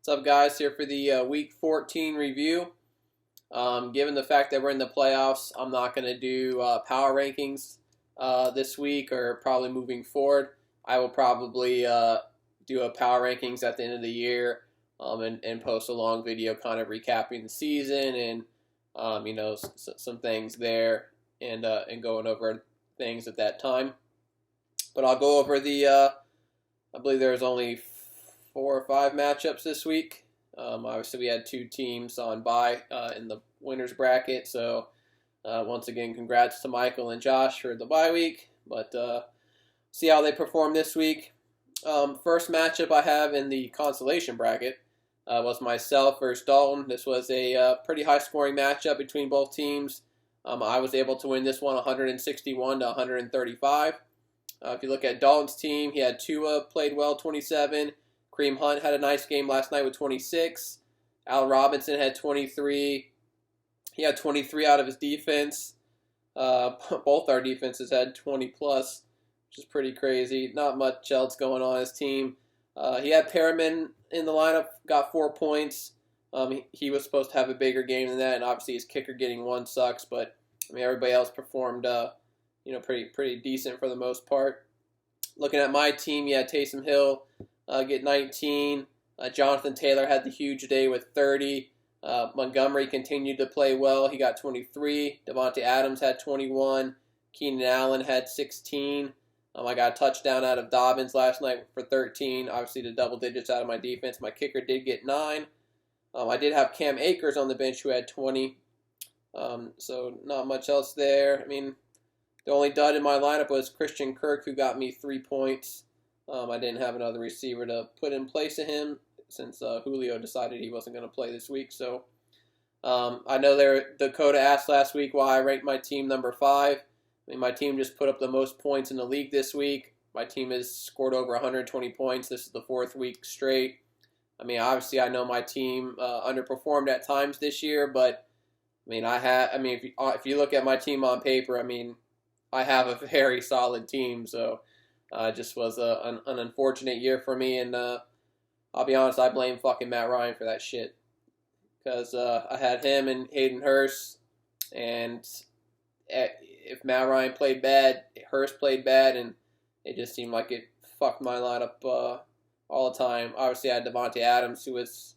What's up, guys? Here for the Week 14 review. Given the fact that we're in the playoffs, I'm not going to do power rankings this week or probably moving forward. I will probably do a power rankings at the end of the year and post a long video kind of recapping the season and some things there and going over things at that time. But I'll go over I believe there's only 4 or 5 matchups this week. Obviously, we had 2 teams on bye in the winners bracket. So, once again, congrats to Michael and Josh for the bye week. But see how they perform this week. First matchup I have in the consolation bracket was myself versus Dalton. This was a pretty high-scoring matchup between both teams. I was able to win this one 161 to 135. If you look at Dalton's team, he had Tua played well, 27. Kareem Hunt had a nice game last night with 26. Al Robinson had 23. He had 23 out of his defense. Both our defenses had 20 plus, which is pretty crazy. Not much else going on his team. He had Perriman in the lineup, got 4 points. He was supposed to have a bigger game than that, and obviously his kicker getting 1 sucks. But I mean, everybody else performed, pretty decent for the most part. Looking at my team, you had Taysom Hill get 19. Jonathan Taylor had the huge day with 30. Montgomery continued to play well. He got 23. Devontae Adams had 21. Keenan Allen had 16. I got a touchdown out of Dobbins last night for 13. Obviously, the double digits out of my defense. My kicker did get 9. I did have Cam Akers on the bench who had 20. So not much else there. I mean, the only dud in my lineup was Christian Kirk, who got me 3 points. I didn't have another receiver to put in place of him since Julio decided he wasn't going to play this week. So I know Dakota asked last week why I ranked my team number 5. I mean, my team just put up the most points in the league this week. My team has scored over 120 points. This is the 4th week straight. I mean, obviously, I know my team underperformed at times this year, but I mean, if you look at my team on paper, I mean, I have a very solid team. So it just was an unfortunate year for me, and I'll be honest, I blame fucking Matt Ryan for that shit. Because I had him and Hayden Hurst, and if Matt Ryan played bad, Hurst played bad, and it just seemed like it fucked my lineup all the time. Obviously, I had Devontae Adams, who was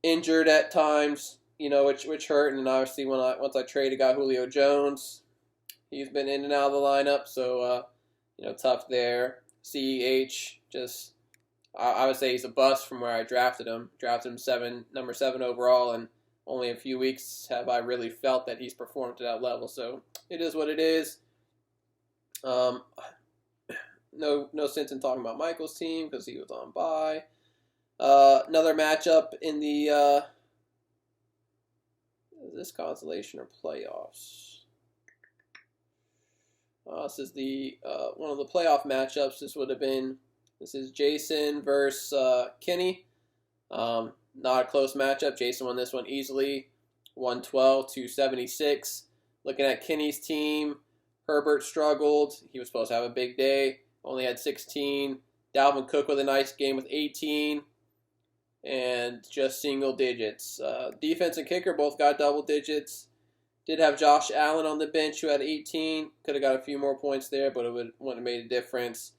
injured at times, which hurt, and then obviously once I traded, got Julio Jones. He's been in and out of the lineup, so tough there. CEH, I would say he's a bust from where I drafted him. Drafted him number 7 overall, and only a few weeks have I really felt that he's performed to that level. So it is what it is. No sense in talking about Michael's team because he was on bye. Another matchup in the is this consolation or playoffs? This is the one of the playoff matchups. This is Jason versus Kenny. Not a close matchup. Jason won this one easily, 112 to 76. Looking at Kenny's team, Herbert struggled. He was supposed to have a big day. Only had 16. Dalvin Cook with a nice game with 18. And just single digits. Defense and kicker both got double digits. Did have Josh Allen on the bench who had 18. Could have got a few more points there, but it wouldn't have made a difference.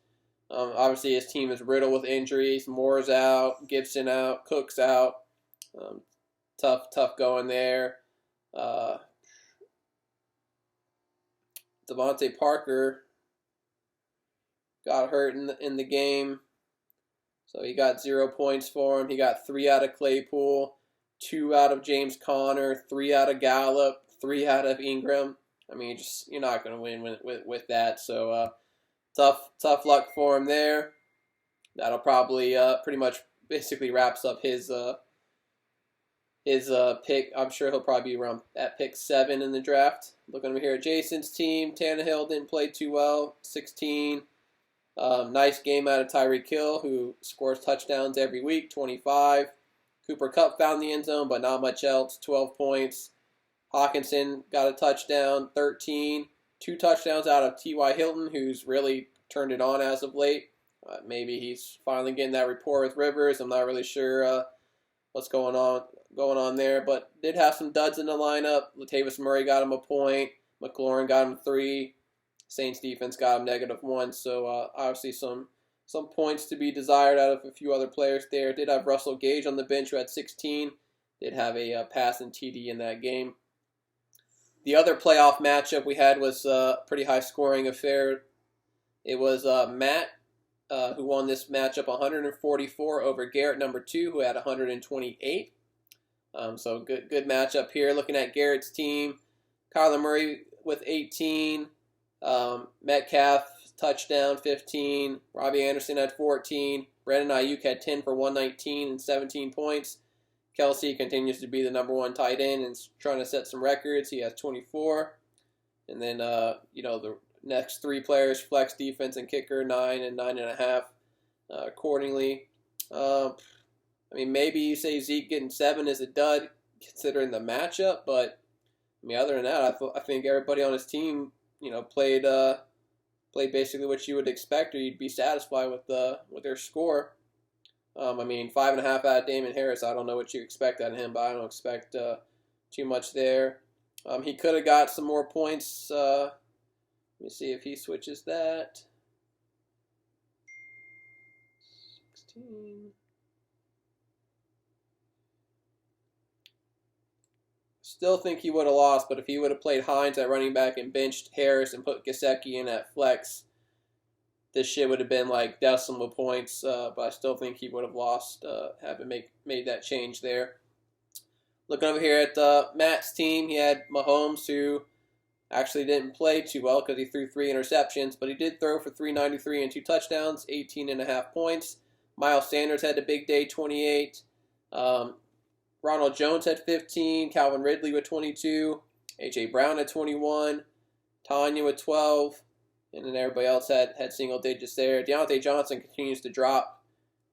Obviously, his team is riddled with injuries. Moore's out, Gibson out, Cook's out. Tough going there. Devontae Parker got hurt in the game, so he got 0 points for him. He got 3 out of Claypool, 2 out of James Conner, 3 out of Gallup, 3 out of Ingram. I mean, you're not going to win with that. So tough luck for him there. That'll probably pretty much basically wraps up his pick. I'm sure he'll probably be around at pick 7 in the draft. Looking over here at Jason's team, Tannehill didn't play too well, 16. Nice game out of Tyreek Hill, who scores touchdowns every week, 25. Cooper Kupp found the end zone, but not much else, 12 points. Hawkinson got a touchdown, 13. 2 touchdowns out of T.Y. Hilton, who's really turned it on as of late. Maybe he's finally getting that rapport with Rivers. I'm not really sure what's going on there. But did have some duds in the lineup. Latavius Murray got him a point. McLaurin got him 3. Saints defense got him -1. So obviously some points to be desired out of a few other players there. Did have Russell Gage on the bench who had 16. Did have a pass and TD in that game. The other playoff matchup we had was a pretty high-scoring affair. It was Matt who won this matchup 144 over Garrett number 2, who had 128. So good matchup here. Looking at Garrett's team, Kyler Murray with 18, Metcalf touchdown 15, Robbie Anderson had 14, Brandon Ayuk had 10 for 119 and 17 points. Kelsey continues to be the number 1 tight end and is trying to set some records. He has 24. And then, the next 3 players, flex, defense, and kicker, 9 and 9.5 accordingly. Maybe you say Zeke getting 7 is a dud considering the matchup, but other than that, I think everybody on his team, played basically what you would expect, or you'd be satisfied with their score. 5.5 out of Damon Harris. I don't know what you expect out of him, but I don't expect too much there. He could have got some more points. Let me see if he switches that. 16. Still think he would have lost, but if he would have played Hines at running back and benched Harris and put Gesicki in at flex, this shit would have been like decimal points, but I still think he would have lost having made that change there. Looking over here at Matt's team, he had Mahomes, who actually didn't play too well because he threw 3 interceptions, but he did throw for 393 and 2 touchdowns, 18.5 points. Miles Sanders had a big day, 28. Ronald Jones had 15. Calvin Ridley with 22. A.J. Brown had 21. Tanya with 12. And then everybody else had single digits there. Deontay Johnson continues to drop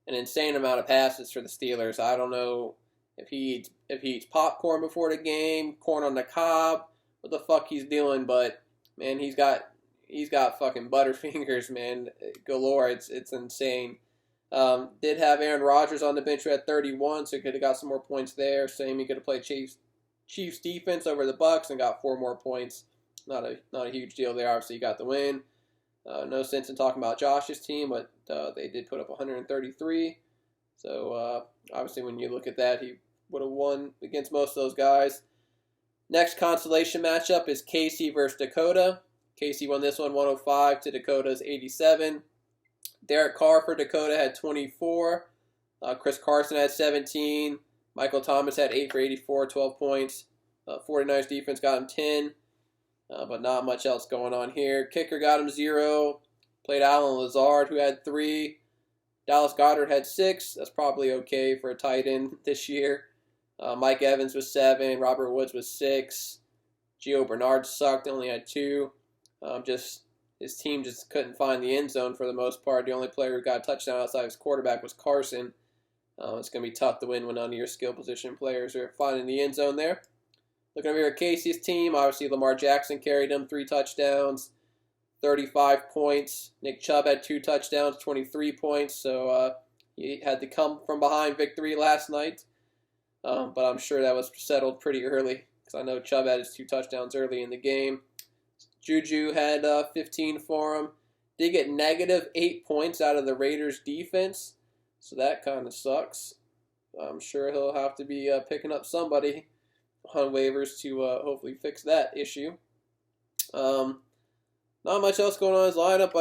an insane amount of passes for the Steelers. I don't know if he eats popcorn before the game, corn on the cob, what the fuck he's doing, but man, he's got fucking butterfingers, man, galore. It's insane. Did have Aaron Rodgers on the bench who had 31, so he could have got some more points there. Same, he could have played Chiefs defense over the Bucks and got 4 more points. Not a huge deal there. Obviously, he got the win. No sense in talking about Josh's team, but they did put up 133. So obviously, when you look at that, he would have won against most of those guys. Next consolation matchup is Casey versus Dakota. Casey won this one 105 to Dakota's 87. Derek Carr for Dakota had 24. Chris Carson had 17. Michael Thomas had 8 for 84, 12 points. 49ers defense got him 10. But not much else going on here. Kicker got him 0. Played Alan Lazard, who had 3. Dallas Goedert had 6. That's probably okay for a tight end this year. Mike Evans was 7. Robert Woods was 6. Gio Bernard sucked, only had 2. His team just couldn't find the end zone for the most part. The only player who got a touchdown outside his quarterback was Carson. It's going to be tough to win when none of your skill position players are finding the end zone there. Looking over here at Casey's team, obviously Lamar Jackson carried him 3 touchdowns, 35 points. Nick Chubb had 2 touchdowns, 23 points. So he had to come from behind victory last night. But I'm sure that was settled pretty early because I know Chubb had his 2 touchdowns early in the game. Juju had 15 for him. Did get -8 points out of the Raiders defense. So that kind of sucks. I'm sure he'll have to be picking up somebody on waivers to hopefully fix that issue. Not much else going on in his lineup.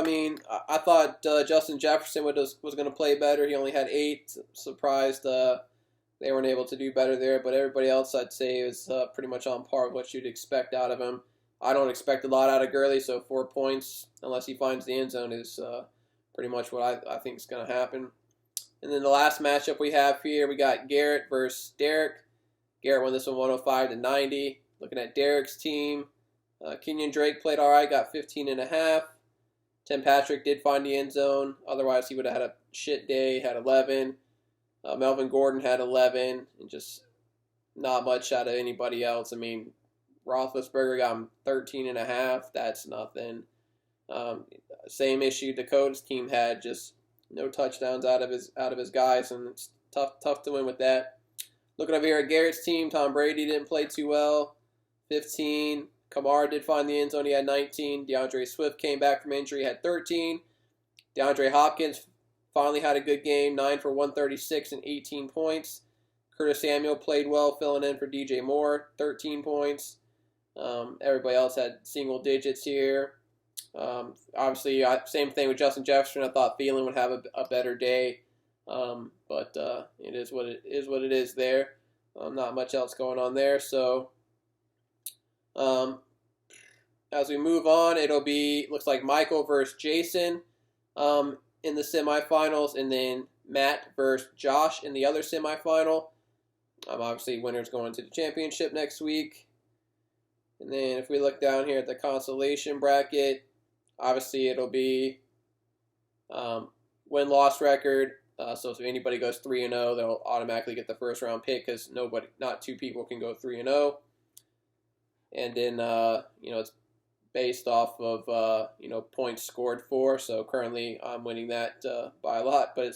I thought Justin Jefferson was going to play better. He only had 8. Surprised they weren't able to do better there. But everybody else, I'd say, is pretty much on par with what you'd expect out of him. I don't expect a lot out of Gurley, so 4 points, unless he finds the end zone, is pretty much what I think is going to happen. And then the last matchup we have here, we got Garrett versus Derek. Garrett won this one 105 to 90. Looking at Derek's team, Kenyon Drake played all right, got 15.5. Tim Patrick did find the end zone. Otherwise, he would have had a shit day, had 11. Melvin Gordon had 11, and just not much out of anybody else. Roethlisberger got him 13.5. That's nothing. Same issue Dakota's team had, just no touchdowns out of his guys, and it's tough to win with that. Looking over here at Garrett's team, Tom Brady didn't play too well. 15. Kamara did find the end zone. He had 19. DeAndre Swift came back from injury, had 13. DeAndre Hopkins finally had a good game, 9 for 136 and 18 points. Curtis Samuel played well, filling in for DJ Moore, 13 points. Everybody else had single digits here. Obviously, same thing with Justin Jefferson. I thought Thielen would have a better day, but it is what it is there. Not much else going on there. So as we move on, looks like Michael versus Jason in the semifinals, and then Matt versus Josh in the other semifinal. Obviously, winners going to the championship next week. And then if we look down here at the consolation bracket, obviously it'll be win-loss record. So if anybody goes 3-0, they'll automatically get the first round pick because not two people can go 3-0. And then it's based off of points scored for. So currently I'm winning that by a lot, but it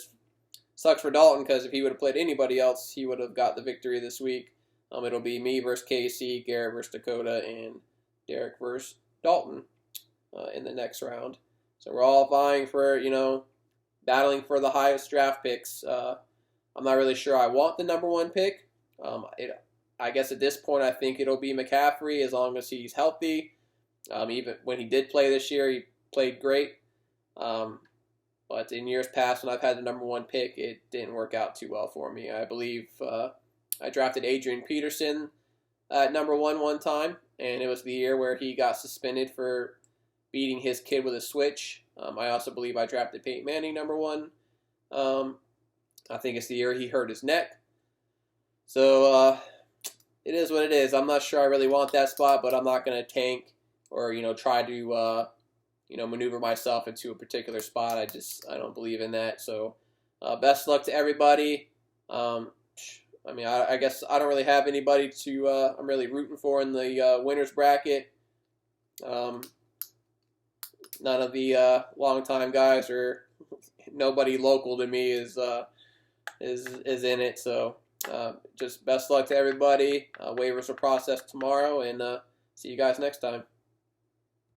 sucks for Dalton because if he would have played anybody else, he would have got the victory this week. It'll be me versus Casey, Garrett versus Dakota, and Derek versus Dalton in the next round. So we're all vying for, battling for the highest draft picks. I'm not really sure I want the number one pick. I guess at this point I think it'll be McCaffrey as long as he's healthy. Even when he did play this year, he played great. But in years past when I've had the number one pick, it didn't work out too well for me. I believe I drafted Adrian Peterson at number one time, and it was the year where he got suspended for beating his kid with a switch. I also believe I drafted Peyton Manning number one. I think it's the year he hurt his neck. So it is what it is. I'm not sure I really want that spot, but I'm not going to tank or try to maneuver myself into a particular spot. I don't believe in that. So best luck to everybody. I guess I don't really have anybody I'm really rooting for in the winners bracket. None of the longtime guys or nobody local to me is in it. So just best luck to everybody. Waivers will process tomorrow, and see you guys next time.